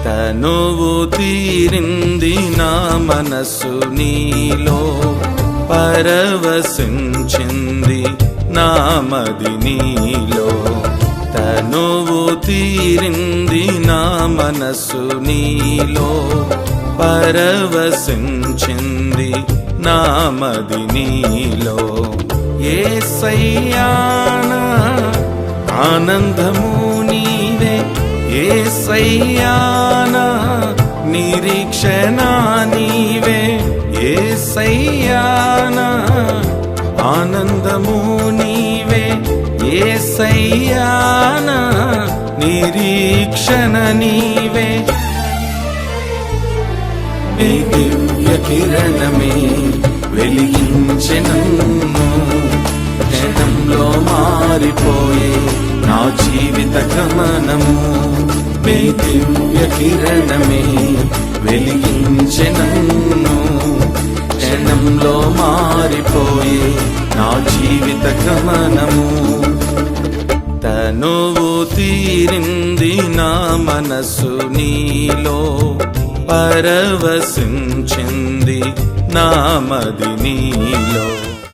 తనువు తీరింది నా మనసు నీలో, పరవశించింది నా మది నీలో. తనువు తీరింది నా మనసు నీలో, పరవశించింది నా మది నీలో. యేసయ్యా నా ఆనందము నీవే, యేసయ్యా నా నిరీక్షణ నీవే, యేసయ్యా నా ఆనందము నీవే, యేసయ్యా నా నిరీక్షణ నీవే. నీ దివ్య కిరణమే వెలిగించె నన్ను, క్షణంలో మారిపోయే నా జీవిత గమనము. నీ దివ్య కిరణమే వెలిగించె నన్ను, క్షణంలో మారిపోయే నా జీవిత గమనము. తనువు తీరింది నా మనసు నీలో, పరవశించింది నా మది నీలో.